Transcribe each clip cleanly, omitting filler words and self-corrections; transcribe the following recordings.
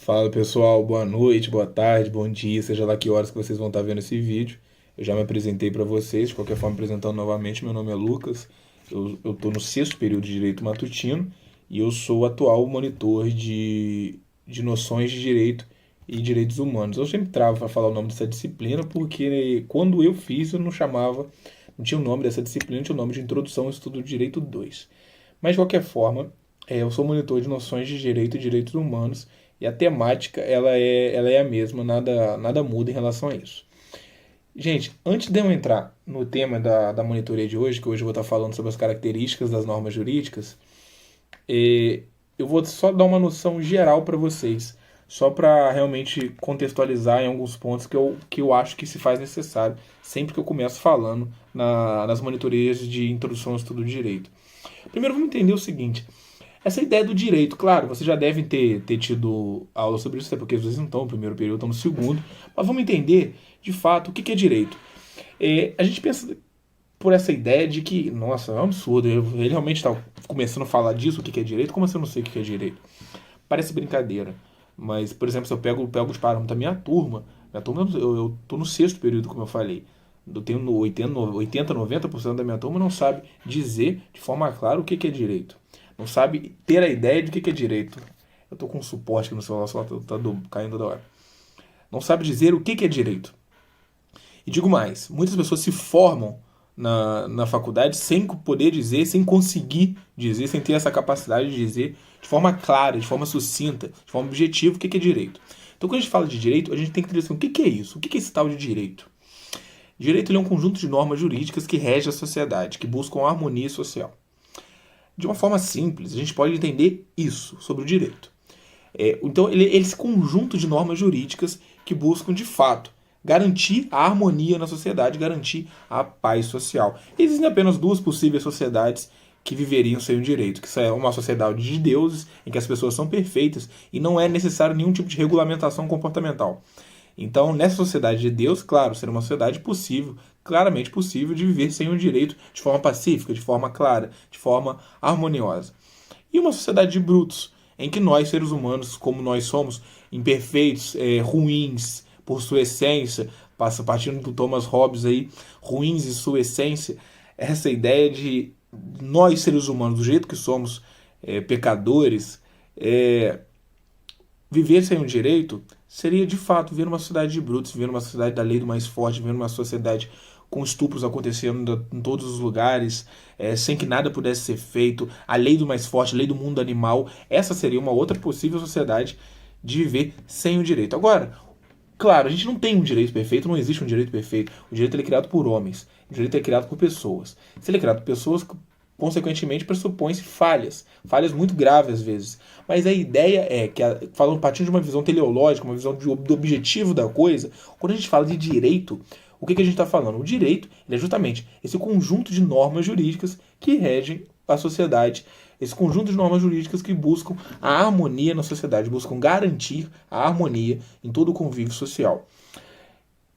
Fala pessoal, boa noite, boa tarde, bom dia, seja lá que horas que vocês vão estar vendo esse vídeo. Eu já me apresentei para vocês, de qualquer forma apresentando novamente, meu nome é Lucas, eu estou no sexto período de Direito Matutino e eu sou o atual monitor de noções de direito e direitos humanos. Eu sempre travo para falar o nome dessa disciplina porque quando eu fiz eu não chamava, não tinha o nome dessa disciplina, tinha o nome de Introdução ao Estudo do Direito 2. Mas de qualquer forma, eu sou monitor de noções de direito e direitos humanos e a temática ela é a mesma, nada muda em relação a isso. Gente, antes de eu entrar no tema da monitoria de hoje, que hoje eu vou estar falando sobre as características das normas jurídicas, eu vou só dar uma noção geral para vocês, só para realmente contextualizar em alguns pontos que eu acho que se faz necessário sempre que eu começo falando nas monitorias de introdução ao estudo de direito. Primeiro vamos entender o seguinte: essa ideia do direito, claro, vocês já devem ter tido aula sobre isso, até porque vocês não estão no primeiro período, estão no segundo, mas vamos entender, de fato, o que é direito. A gente pensa por essa ideia de que, nossa, é um absurdo, ele realmente está começando a falar disso, o que é direito, como assim eu não sei o que é direito? Parece brincadeira, mas, por exemplo, se eu pego os parâmetros da minha turma eu tô no sexto período, como eu falei, eu tenho 80 90% da minha turma não sabe dizer de forma clara o que é direito. Não sabe ter a ideia de que é direito. Eu tô com um suporte aqui no celular, só tá caindo da hora. Não sabe dizer o que é direito. E digo mais, muitas pessoas se formam na faculdade sem poder dizer, sem conseguir dizer, sem ter essa capacidade de dizer de forma clara, de forma sucinta, de forma objetiva o que é direito. Então, quando a gente fala de direito, a gente tem que entender assim, o que é isso? O que é esse tal de direito? Direito é um conjunto de normas jurídicas que rege a sociedade, que buscam a harmonia social. De uma forma simples, a gente pode entender isso sobre o direito. Então, ele é esse conjunto de normas jurídicas que buscam, de fato, garantir a harmonia na sociedade, garantir a paz social. Existem apenas duas possíveis sociedades que viveriam sem o direito, que é uma sociedade de deuses, em que as pessoas são perfeitas e não é necessário nenhum tipo de regulamentação comportamental. Então, nessa sociedade de Deus, claro, seria uma sociedade possível, claramente possível, de viver sem o direito de forma pacífica, de forma clara, de forma harmoniosa. E uma sociedade de brutos, em que nós, seres humanos, como nós somos, imperfeitos, ruins por sua essência, partindo do Thomas Hobbes aí, ruins em sua essência, essa ideia de nós, seres humanos, do jeito que somos, pecadores, viver sem o direito seria de fato viver numa sociedade de brutos, viver numa sociedade da lei do mais forte, viver numa sociedade com estupros acontecendo em todos os lugares, sem que nada pudesse ser feito, a lei do mais forte, a lei do mundo animal. Essa seria uma outra possível sociedade de viver sem o direito. Agora, claro, a gente não tem um direito perfeito, não existe um direito perfeito. O direito é criado por homens, o direito é criado por pessoas. Se ele é criado por pessoas, consequentemente pressupõe-se falhas muito graves às vezes. Mas a ideia é que, falando partindo de uma visão teleológica, uma visão do objetivo da coisa, quando a gente fala de direito, o que a gente está falando? O direito é justamente esse conjunto de normas jurídicas que regem a sociedade, esse conjunto de normas jurídicas que buscam a harmonia na sociedade, buscam garantir a harmonia em todo o convívio social.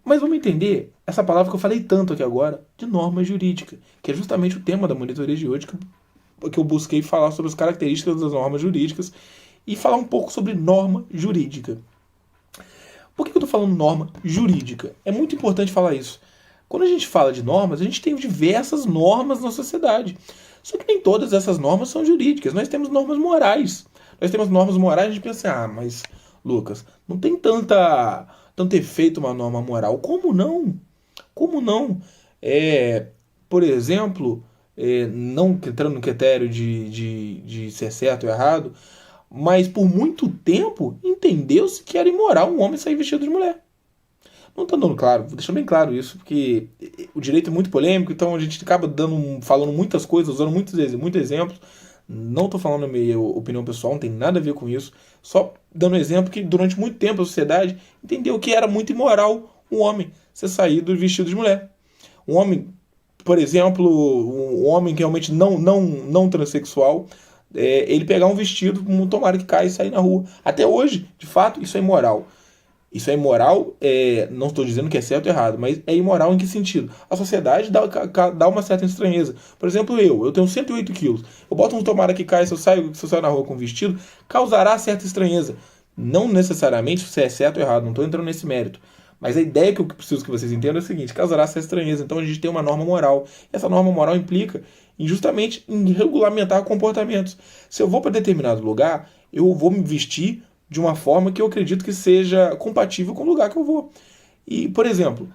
Mas vamos entender essa palavra que eu falei tanto aqui agora, de norma jurídica, que é justamente o tema da monitoria de hoje, que eu busquei falar sobre as características das normas jurídicas e falar um pouco sobre norma jurídica. Por que eu estou falando norma jurídica? É muito importante falar isso. Quando a gente fala de normas, a gente tem diversas normas na sociedade. Só que nem todas essas normas são jurídicas. Nós temos normas morais. Nós temos normas morais, a gente pensa, mas Lucas, não tem tanto efeito uma norma moral. Como não? Como não? Por exemplo, não entrando no critério de ser certo ou errado, mas por muito tempo entendeu-se que era imoral um homem sair vestido de mulher. Não está dando claro, vou deixar bem claro isso, porque o direito é muito polêmico, então a gente acaba falando muitas coisas, usando muitos exemplos. Não estou falando a minha opinião pessoal, não tem nada a ver com isso. Só dando exemplo que durante muito tempo a sociedade entendeu que era muito imoral um homem ser saído vestido de mulher. Um homem, por exemplo, um homem que realmente não transexual, ele pegar um vestido, tomara que caia e sair na rua. Até hoje, de fato, isso é imoral. Isso é imoral, não estou dizendo que é certo ou errado, mas é imoral em que sentido? A sociedade dá uma certa estranheza. Por exemplo, eu tenho 108 quilos. Eu boto um tomara que caia se eu saio na rua com vestido, causará certa estranheza. Não necessariamente se é certo ou errado, não estou entrando nesse mérito. Mas a ideia que eu preciso que vocês entendam é a seguinte: causará essa estranheza. Então a gente tem uma norma moral. E essa norma moral implica justamente em regulamentar comportamentos. Se eu vou para determinado lugar, eu vou me vestir de uma forma que eu acredito que seja compatível com o lugar que eu vou. E, por exemplo,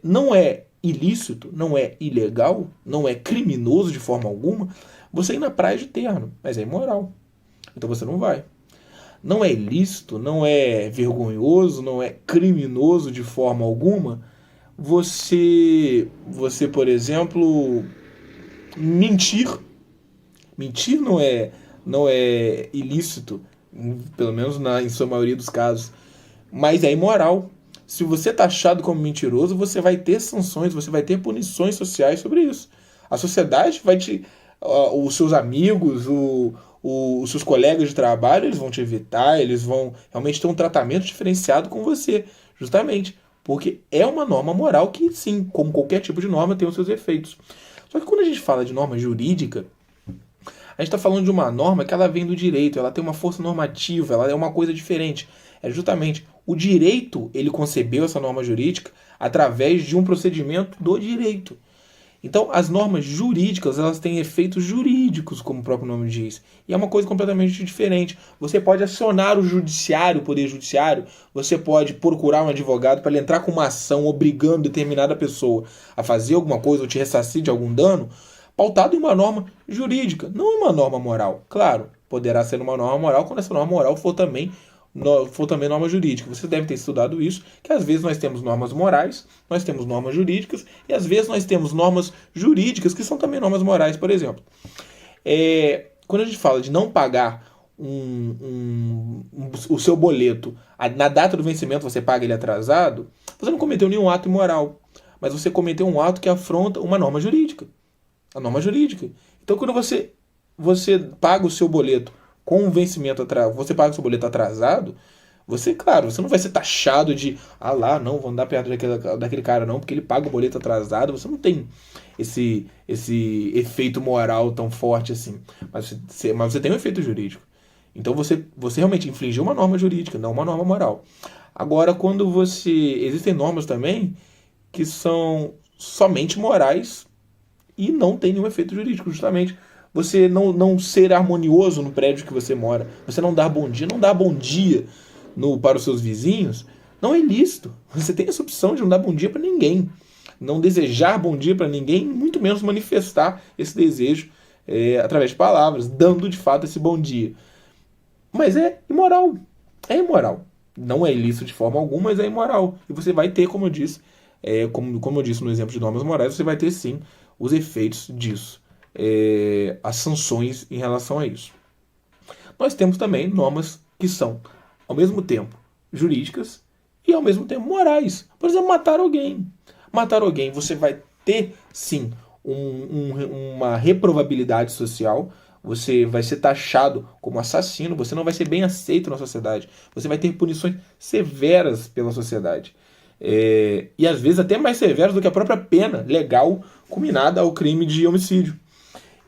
não é ilícito, não é ilegal, não é criminoso de forma alguma você ir na praia de terno, mas é imoral. Então você não vai. Não é ilícito, não é vergonhoso, não é criminoso de forma alguma você, por exemplo, mentir. Mentir não é ilícito, pelo menos em sua maioria dos casos, mas é imoral. Se você é taxado como mentiroso, você vai ter sanções, você vai ter punições sociais sobre isso. A sociedade vai te. Os seus amigos, os seus colegas de trabalho, eles vão te evitar, eles vão realmente ter um tratamento diferenciado com você, justamente. Porque é uma norma moral que, sim, como qualquer tipo de norma, tem os seus efeitos. Só que quando a gente fala de norma jurídica, a gente está falando de uma norma que ela vem do direito, ela tem uma força normativa, ela é uma coisa diferente. É justamente o direito, ele concebeu essa norma jurídica através de um procedimento do direito. Então, as normas jurídicas, elas têm efeitos jurídicos, como o próprio nome diz. E é uma coisa completamente diferente. Você pode acionar o judiciário, o poder judiciário, você pode procurar um advogado para ele entrar com uma ação obrigando determinada pessoa a fazer alguma coisa ou te ressarcir de algum dano, pautado em uma norma jurídica, não em uma norma moral. Claro, poderá ser uma norma moral quando essa norma moral for também norma jurídica. Você deve ter estudado isso, que às vezes nós temos normas morais, nós temos normas jurídicas, e às vezes nós temos normas jurídicas que são também normas morais, por exemplo. Quando a gente fala de não pagar o seu boleto, na data do vencimento você paga ele atrasado, você não cometeu nenhum ato imoral, mas você cometeu um ato que afronta uma norma jurídica. A norma jurídica. Então, quando você paga o seu boleto com um vencimento atrasado, você paga o seu boleto atrasado, claro, você não vai ser taxado de, não, vou andar perto daquele cara não, porque ele paga o boleto atrasado, você não tem esse efeito moral tão forte assim, mas você tem um efeito jurídico. Então você realmente infligiu uma norma jurídica, não uma norma moral. Agora, existem normas também que são somente morais e não tem nenhum efeito jurídico, justamente você não ser harmonioso no prédio que você mora, você não dar bom dia para os seus vizinhos, não é ilícito. Você tem essa opção de não dar bom dia para ninguém, não desejar bom dia para ninguém, muito menos manifestar esse desejo através de palavras, dando de fato esse bom dia. Mas é imoral. É imoral. Não é ilícito de forma alguma, mas é imoral. E você vai ter, como eu disse, como eu disse no exemplo de normas morais, você vai ter sim os efeitos disso. As sanções em relação a isso. Nós temos também normas que são, ao mesmo tempo, jurídicas e ao mesmo tempo morais. Por exemplo, matar alguém. Matar alguém, você vai ter, sim, uma reprovabilidade social, você vai ser taxado como assassino, você não vai ser bem aceito na sociedade, você vai ter punições severas pela sociedade. E às vezes até mais severas do que a própria pena legal combinada ao crime de homicídio.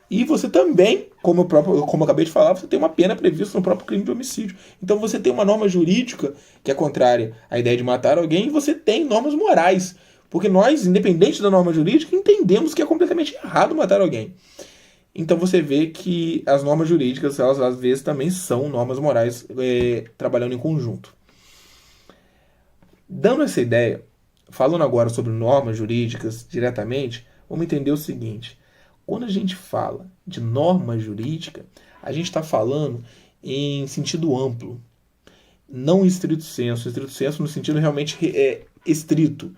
E você também, como eu acabei de falar, você tem uma pena prevista no próprio crime de homicídio. Então você tem uma norma jurídica que é contrária à ideia de matar alguém e você tem normas morais. Porque nós, independente da norma jurídica, entendemos que é completamente errado matar alguém. Então você vê que as normas jurídicas, elas às vezes também são normas morais trabalhando em conjunto. Dando essa ideia, falando agora sobre normas jurídicas diretamente, vamos entender o seguinte. Quando a gente fala de norma jurídica, a gente está falando em sentido amplo, não em estrito senso no sentido realmente estrito.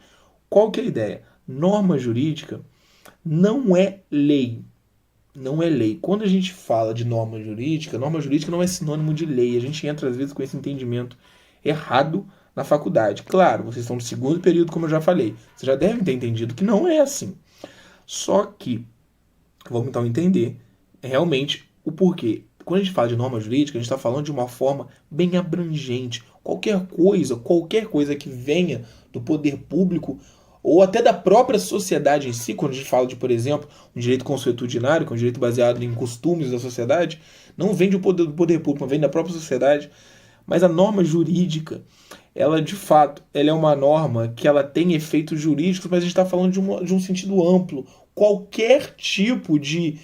Qual que é a ideia? Norma jurídica não é lei. Não é lei. Quando a gente fala de norma jurídica não é sinônimo de lei. A gente entra às vezes com esse entendimento errado na faculdade. Claro, vocês estão no segundo período, como eu já falei. Vocês já devem ter entendido que não é assim. Só que vamos então entender realmente o porquê. Quando a gente fala de norma jurídica, a gente está falando de uma forma bem abrangente. Qualquer coisa que venha do poder público ou até da própria sociedade em si, quando a gente fala de, por exemplo, um direito consuetudinário, que é um direito baseado em costumes da sociedade, não vem do poder público, mas vem da própria sociedade. Mas a norma jurídica, ela de fato, ela é uma norma que ela tem efeitos jurídicos, mas a gente está falando de um sentido amplo. Qualquer tipo de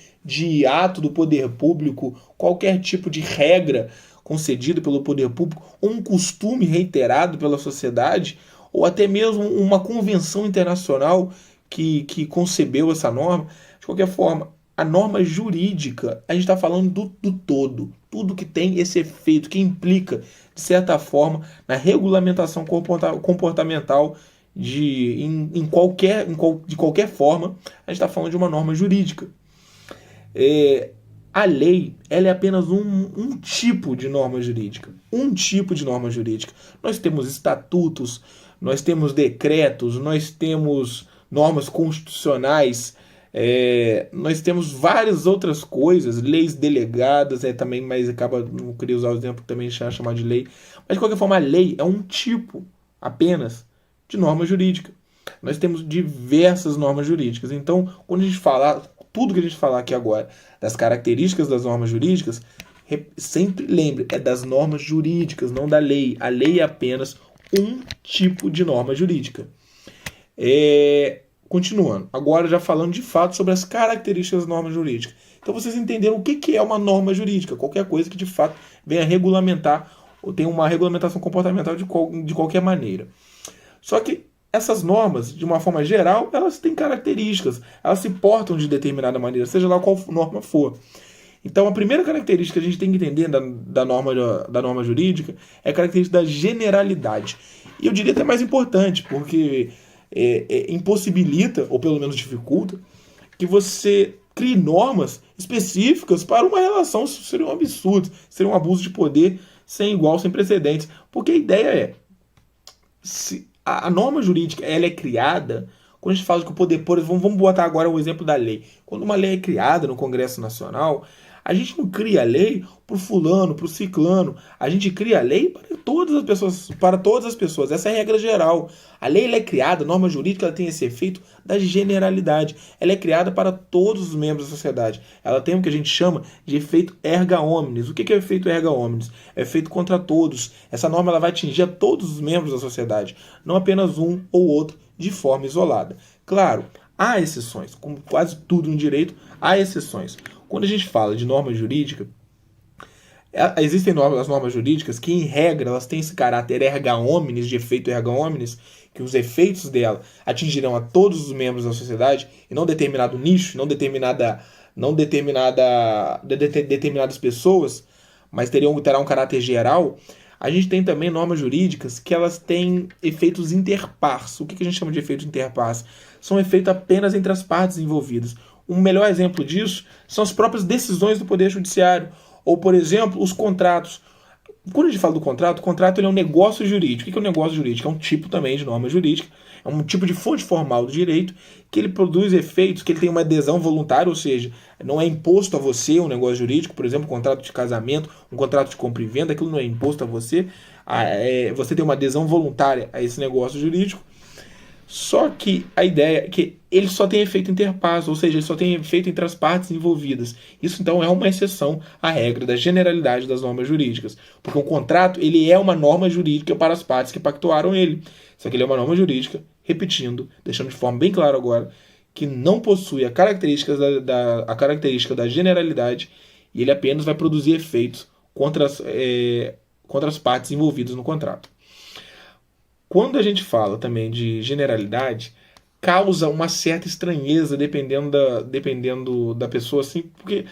ato do poder público, qualquer tipo de regra concedida pelo poder público, ou um costume reiterado pela sociedade, ou até mesmo uma convenção internacional que concebeu essa norma, de qualquer forma, a norma jurídica, a gente está falando do todo, tudo que tem esse efeito, que implica, de certa forma, na regulamentação comportamental de qualquer forma, a gente está falando de uma norma jurídica. A lei, ela é apenas um tipo de norma jurídica. Um tipo de norma jurídica. Nós temos estatutos, nós temos decretos, nós temos normas constitucionais, nós temos várias outras coisas, leis delegadas, também, mas não queria usar o exemplo que também chamar de lei. Mas de qualquer forma, a lei é um tipo apenas de norma jurídica. Nós temos diversas normas jurídicas. Então, quando a gente falar, tudo que a gente falar aqui agora, das características das normas jurídicas, sempre lembre, é das normas jurídicas, não da lei. A lei é apenas um tipo de norma jurídica. Continuando, agora já falando de fato sobre as características das normas jurídicas. Então vocês entenderam o que é uma norma jurídica? Qualquer coisa que de fato venha regulamentar ou tenha uma regulamentação comportamental de qualquer maneira. Só que essas normas, de uma forma geral, elas têm características, elas se portam de determinada maneira, seja lá qual norma for. Então a primeira característica que a gente tem que entender da norma jurídica é a característica da generalidade. E eu diria até mais importante, porque impossibilita, ou pelo menos dificulta, que você crie normas específicas para uma relação. Isso seria um absurdo, seria um abuso de poder sem igual, sem precedentes. Porque a ideia se a norma jurídica ela é criada, quando a gente fala que o poder, por exemplo, vamos botar agora o exemplo da lei. Quando uma lei é criada no Congresso Nacional, a gente não cria a lei para o fulano, para o ciclano. A gente cria a lei para todas as pessoas. Essa é a regra geral. A lei ela é criada, a norma jurídica ela tem esse efeito da generalidade. Ela é criada para todos os membros da sociedade. Ela tem o que a gente chama de efeito erga omnes. O que é o efeito erga omnes? É efeito contra todos. Essa norma ela vai atingir a todos os membros da sociedade, não apenas um ou outro de forma isolada. Claro, há exceções. Como quase tudo no direito, há exceções. Quando a gente fala de norma jurídica, existem as normas jurídicas que, em regra, elas têm esse caráter erga omnes, de efeito erga omnes, que os efeitos dela atingirão a todos os membros da sociedade, e não determinado nicho, não determinadas pessoas, mas terá um caráter geral. A gente tem também normas jurídicas que elas têm efeitos interpares. O que a gente chama de efeitos interpares? São efeitos apenas entre as partes envolvidas. Um melhor exemplo disso são as próprias decisões do Poder Judiciário. Ou, por exemplo, os contratos. Quando a gente fala do contrato, o contrato ele é um negócio jurídico. O que é um negócio jurídico? É um tipo também de norma jurídica. É um tipo de fonte formal do direito que ele produz efeitos, que ele tem uma adesão voluntária, ou seja, não é imposto a você um negócio jurídico, por exemplo, um contrato de casamento, um contrato de compra e venda, aquilo não é imposto a você. Você tem uma adesão voluntária a esse negócio jurídico. Só que a ideia é que ele só tem efeito interpares, ou seja, ele só tem efeito entre as partes envolvidas. Isso então é uma exceção à regra da generalidade das normas jurídicas, porque o contrato ele é uma norma jurídica para as partes que pactuaram ele. Só que ele é uma norma jurídica, repetindo, deixando de forma bem clara agora, que não possui a característica da generalidade e ele apenas vai produzir efeitos contra as partes envolvidas no contrato. Quando a gente fala também de generalidade, causa uma certa estranheza dependendo da pessoa, assim, porque,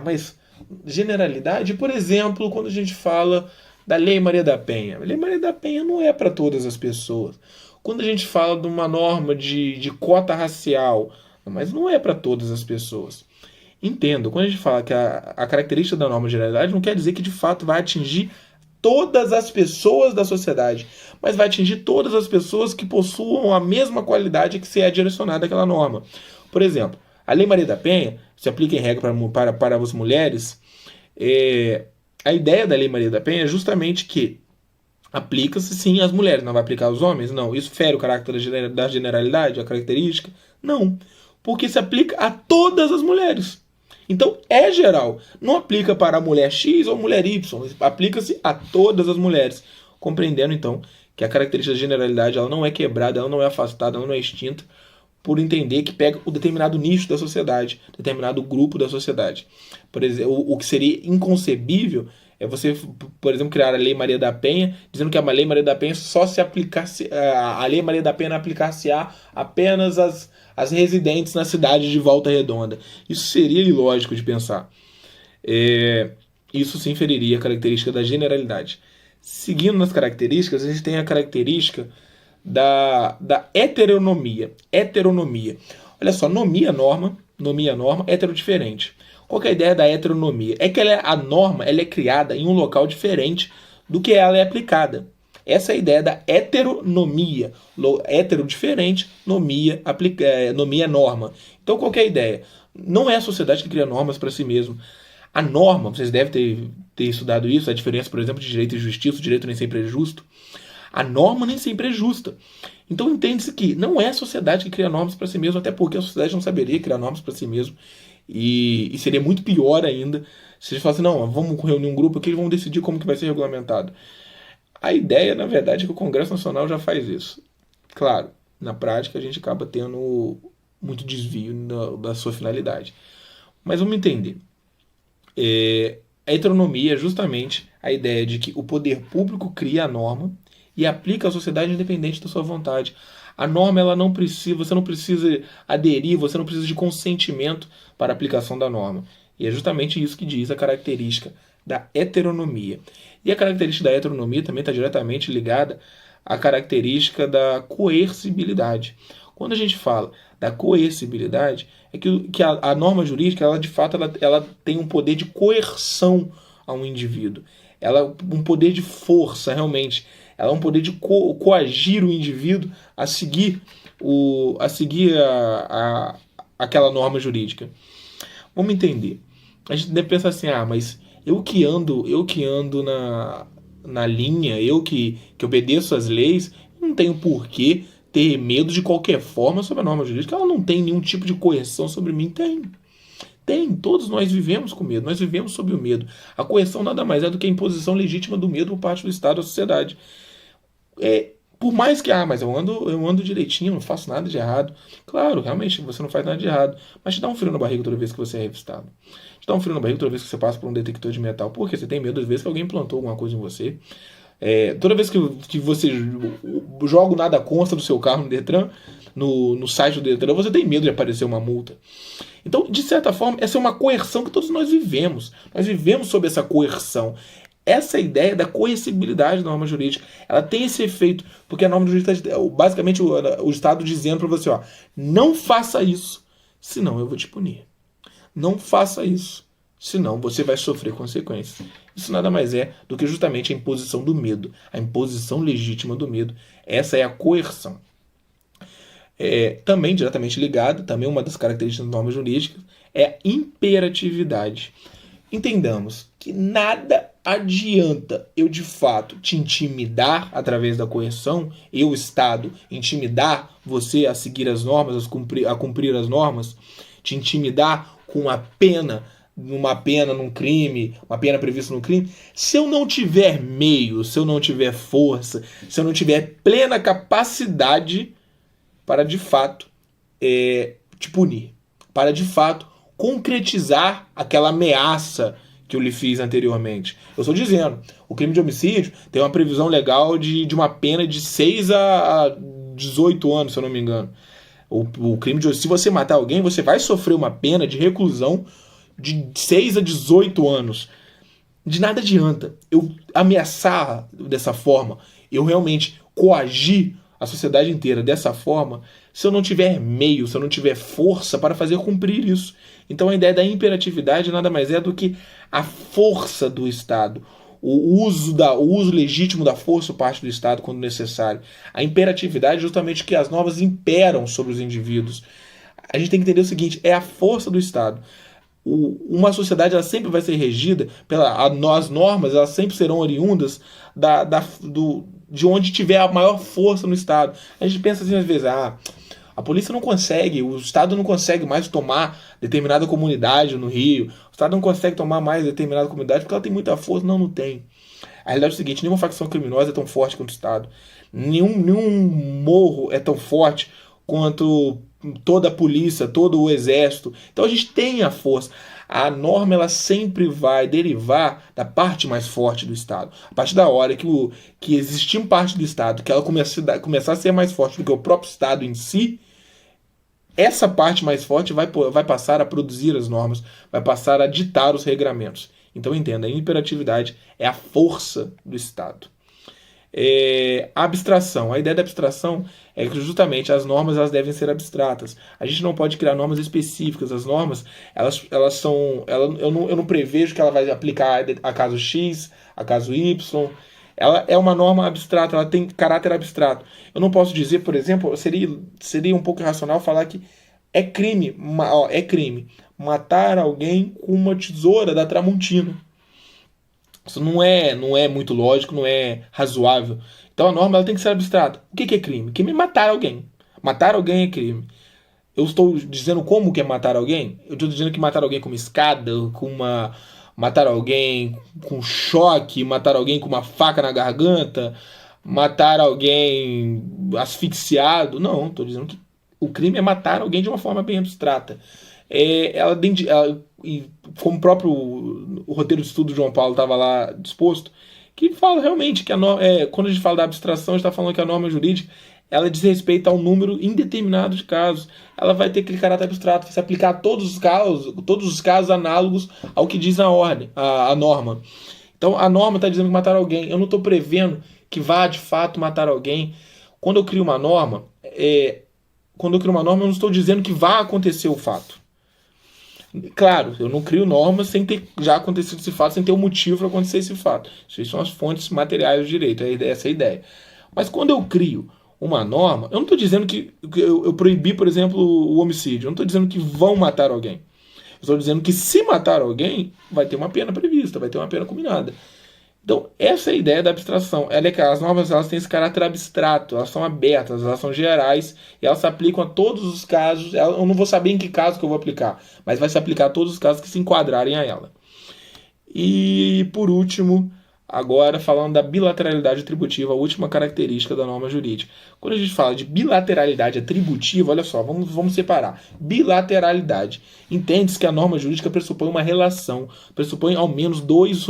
mas generalidade, por exemplo, quando a gente fala da Lei Maria da Penha. A Lei Maria da Penha não é para todas as pessoas. Quando a gente fala de uma norma de cota racial, mas não é para todas as pessoas. Entendo, quando a gente fala que a característica da norma de generalidade não quer dizer que de fato vai atingir todas as pessoas da sociedade, mas vai atingir todas as pessoas que possuam a mesma qualidade que se é direcionada àquela norma. Por exemplo, a Lei Maria da Penha se aplica em regra para as mulheres. A ideia da Lei Maria da Penha é justamente que aplica-se sim às mulheres, não vai aplicar aos homens? Não. Isso fere o caráter da generalidade, a característica? Não. Porque se aplica a todas as mulheres. Então é geral. Não aplica para a mulher X ou mulher Y. Aplica-se a todas as mulheres. Compreendendo, então, que a característica da generalidade ela não é quebrada, ela não é afastada, ela não é extinta, por entender que pega o determinado nicho da sociedade, determinado grupo da sociedade. Por exemplo, o que seria inconcebível é você, por exemplo, criar a Lei Maria da Penha, dizendo que a Lei Maria da Penha só se aplicasse, a Lei Maria da Penha aplicar-se-á apenas as residentes na cidade de Volta Redonda. Isso seria ilógico de pensar. Isso sim feriria a característica da generalidade. Seguindo nas características, a gente tem a característica da heteronomia. Heteronomia. Olha só, nomia, norma, hetero diferente. Qual que é a ideia da heteronomia? É que a norma ela é criada em um local diferente do que ela é aplicada. Essa é a ideia da heteronomia. Hetero diferente, nomia norma. Então qual que é a ideia? Não é a sociedade que cria normas para si mesma. A norma, vocês devem ter estudado isso, a diferença, por exemplo, de direito e justiça, o direito nem sempre é justo. A norma nem sempre é justa. Então entende-se que não é a sociedade que cria normas para si mesma, até porque a sociedade não saberia criar normas para si mesma. E seria muito pior ainda se eles falassem, não, vamos reunir um grupo aqui e vamos decidir como que vai ser regulamentado. A ideia, na verdade, é que o Congresso Nacional já faz isso. Claro, na prática a gente acaba tendo muito desvio da sua finalidade. Mas vamos entender. A heteronomia é justamente a ideia de que o poder público cria a norma e aplica à sociedade independente da sua vontade. A norma ela não precisa, você não precisa aderir, você não precisa de consentimento para a aplicação da norma. E é justamente isso que diz a característica da heteronomia. E a característica da heteronomia também está diretamente ligada à característica da coercibilidade. Quando a gente fala da coercibilidade, é que a norma jurídica, ela de fato, ela tem um poder de coerção a um indivíduo. Ela um poder de força, realmente. Ela é um poder de coagir o indivíduo a seguir aquela norma jurídica. Vamos entender. A gente deve pensar assim, mas eu que ando na linha, eu que obedeço às leis, não tenho porquê ter medo de qualquer forma sobre a norma jurídica. Ela não tem nenhum tipo de coerção sobre mim. Tem, todos nós vivemos com medo, nós vivemos sob o medo. A coerção nada mais é do que a imposição legítima do medo por parte do Estado à sociedade. Por mais que, mas eu ando direitinho, não faço nada de errado. Claro, realmente, você não faz nada de errado. Mas te dá um frio na barriga toda vez que você é revistado. Te dá um frio na barriga toda vez que você passa por um detector de metal. Porque você tem medo, às vezes, que alguém plantou alguma coisa em você. Toda vez que você joga o nada consta do seu carro no Detran, no site do Detran, você tem medo de aparecer uma multa. Então, de certa forma, essa é uma coerção que todos nós vivemos. Nós vivemos sob essa coerção. Essa ideia da coercibilidade da norma jurídica, ela tem esse efeito, porque a norma jurídica está basicamente o Estado dizendo para você, não faça isso, senão eu vou te punir. Não faça isso, senão você vai sofrer consequências. Isso nada mais é do que justamente a imposição do medo, a imposição legítima do medo. Essa é a coerção. Também diretamente ligada, também uma das características da norma jurídica, é a imperatividade. Entendamos que nada adianta eu de fato te intimidar através da coerção, eu, Estado, intimidar você a seguir as normas, a cumprir as normas, te intimidar com uma pena num crime, uma pena prevista no crime, se eu não tiver meio, se eu não tiver força, se eu não tiver plena capacidade para de fato te punir, para de fato concretizar aquela ameaça que eu lhe fiz anteriormente. Eu estou dizendo, o crime de homicídio tem uma previsão legal de uma pena de 6 a 18 anos, se eu não me engano. O crime de homicídio, se você matar alguém, você vai sofrer uma pena de reclusão de 6 a 18 anos. De nada adianta eu ameaçar dessa forma, eu realmente coagir a sociedade inteira dessa forma, se eu não tiver meio, se eu não tiver força para fazer cumprir isso. Então a ideia da imperatividade nada mais é do que a força do Estado, o uso legítimo da força por parte do Estado quando necessário. A imperatividade é justamente que as normas imperam sobre os indivíduos. A gente tem que entender o seguinte, é a força do Estado. Uma sociedade ela sempre vai ser regida as normas, elas sempre serão oriundas de onde tiver a maior força no Estado. A gente pensa assim às vezes, A polícia não consegue, o Estado não consegue mais tomar determinada comunidade no Rio, o Estado não consegue tomar mais determinada comunidade porque ela tem muita força. Não, não tem. A realidade é o seguinte: nenhuma facção criminosa é tão forte quanto o Estado. Nenhum morro é tão forte quanto toda a polícia, todo o exército. Então a gente tem a força. A norma ela sempre vai derivar da parte mais forte do Estado. A partir da hora que existir parte do Estado, que ela começar a ser mais forte do que o próprio Estado em si, essa parte mais forte vai passar a produzir as normas, vai passar a ditar os regramentos. Então entenda, a imperatividade é a força do Estado. A abstração. A ideia da abstração é que justamente as normas elas devem ser abstratas. A gente não pode criar normas específicas. As normas elas são. Eu não prevejo que ela vai aplicar a caso X, a caso Y. Ela é uma norma abstrata, ela tem caráter abstrato. Eu não posso dizer, por exemplo, seria um pouco irracional falar que é crime matar alguém com uma tesoura da Tramontina. Isso não é muito lógico, não é razoável. Então a norma ela tem que ser abstrata. O que é crime? Crime é matar alguém. Matar alguém é crime. Eu estou dizendo como que é matar alguém? Eu estou dizendo que matar alguém com uma escada, matar alguém com choque, matar alguém com uma faca na garganta, matar alguém asfixiado. Não, estou dizendo que o crime é matar alguém de uma forma bem abstrata. E como o próprio o roteiro de estudo do João Paulo estava lá disposto, que fala realmente que quando a gente fala da abstração, a gente está falando que a norma jurídica ela diz respeito a um número indeterminado de casos. Ela vai ter aquele caráter abstrato, vai se aplicar a todos os casos análogos ao que diz a norma. Então a norma está dizendo que matar alguém. Eu não estou prevendo que vá de fato matar alguém. Quando eu crio uma norma, eu não estou dizendo que vá acontecer o fato. Claro, eu não crio normas sem ter já acontecido esse fato, sem ter um motivo para acontecer esse fato. Isso são as fontes materiais do direito, essa é a ideia. Mas quando eu crio uma norma, eu não estou dizendo que eu proibi, por exemplo, o homicídio. Eu não estou dizendo que vão matar alguém. Eu estou dizendo que se matar alguém, vai ter uma pena prevista, vai ter uma pena combinada. Então, essa é a ideia da abstração. As normas elas têm esse caráter abstrato, elas são abertas, elas são gerais e elas se aplicam a todos os casos. Eu não vou saber em que caso que eu vou aplicar, mas vai se aplicar a todos os casos que se enquadrarem a ela. E, por último, agora falando da bilateralidade atributiva, a última característica da norma jurídica. Quando a gente fala de bilateralidade atributiva, olha só, vamos separar. Bilateralidade. Entende-se que a norma jurídica pressupõe uma relação, pressupõe ao menos dois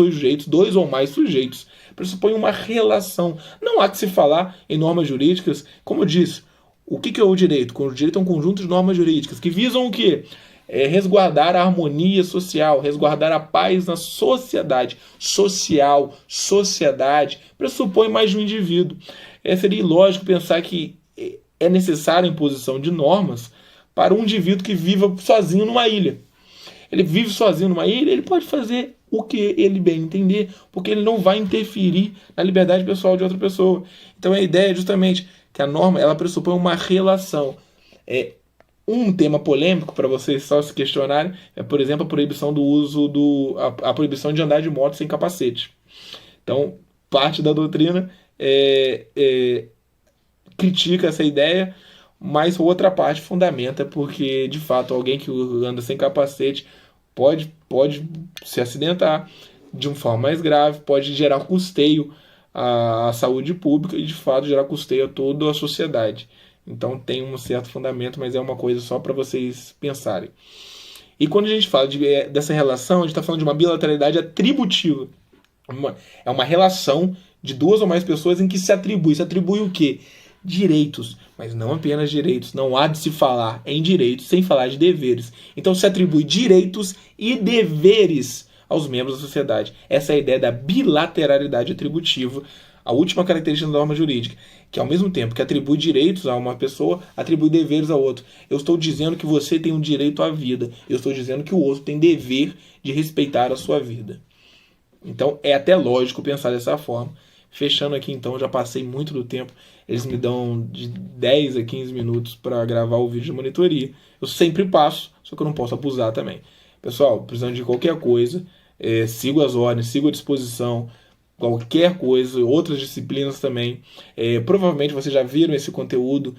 ou mais sujeitos, pressupõe uma relação. Não há que se falar em normas jurídicas, como eu disse, o que é o direito? O direito é um conjunto de normas jurídicas que visam o quê? Resguardar a harmonia social, resguardar a paz na sociedade. Sociedade, pressupõe mais de um indivíduo. Seria ilógico pensar que é necessária a imposição de normas para um indivíduo que viva sozinho numa ilha. Ele vive sozinho numa ilha, ele pode fazer o que ele bem entender, porque ele não vai interferir na liberdade pessoal de outra pessoa. Então a ideia é justamente que a norma ela pressupõe uma relação. Um tema polêmico para vocês só se questionarem é, por exemplo, a proibição do uso a proibição de andar de moto sem capacete. Então, parte da doutrina critica essa ideia, mas outra parte fundamenta porque, de fato, alguém que anda sem capacete pode se acidentar de uma forma mais grave, pode gerar custeio à saúde pública e, de fato, gerar custeio a toda a sociedade. Então tem um certo fundamento, mas é uma coisa só para vocês pensarem. E quando a gente fala dessa relação, a gente está falando de uma bilateralidade atributiva. É uma relação de duas ou mais pessoas em que se atribui. Se atribui o quê? Direitos, mas não apenas direitos. Não há de se falar em direitos sem falar de deveres. Então se atribui direitos e deveres aos membros da sociedade. Essa é a ideia da bilateralidade atributiva, a última característica da norma jurídica, que ao mesmo tempo que atribui direitos a uma pessoa, atribui deveres a outra. Eu estou dizendo que você tem um direito à vida. Eu estou dizendo que o outro tem dever de respeitar a sua vida. Então é até lógico pensar dessa forma. Fechando aqui então, já passei muito do tempo. Eles me dão de 10 a 15 minutos para gravar o vídeo de monitoria. Eu sempre passo, só que eu não posso abusar também. Pessoal, precisando de qualquer coisa, sigo as ordens, sigo a disposição. Qualquer coisa, outras disciplinas também. Provavelmente vocês já viram esse conteúdo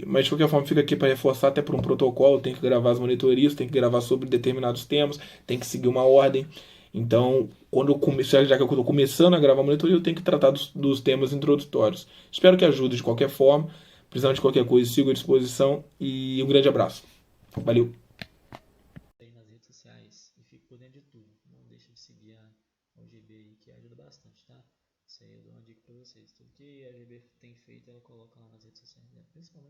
Mas de qualquer forma fica aqui para reforçar até por um protocolo, tem que gravar as monitorias, tem que gravar sobre determinados temas, tem que seguir uma ordem. Então, quando eu comecei, já que eu estou começando a gravar a monitoria, eu tenho que tratar dos temas introdutórios. Espero que ajude de qualquer forma. Precisando de qualquer coisa, sigo à disposição e um grande abraço. Valeu! Aí nas redes sociais e fique por dentro de tudo. Não deixe de seguir a OGB aí, que ajuda bastante, tá? Isso aí eu dou uma dica pra vocês. Tudo que a OGB tem feito, ela coloca lá nas redes sociais, né? Principalmente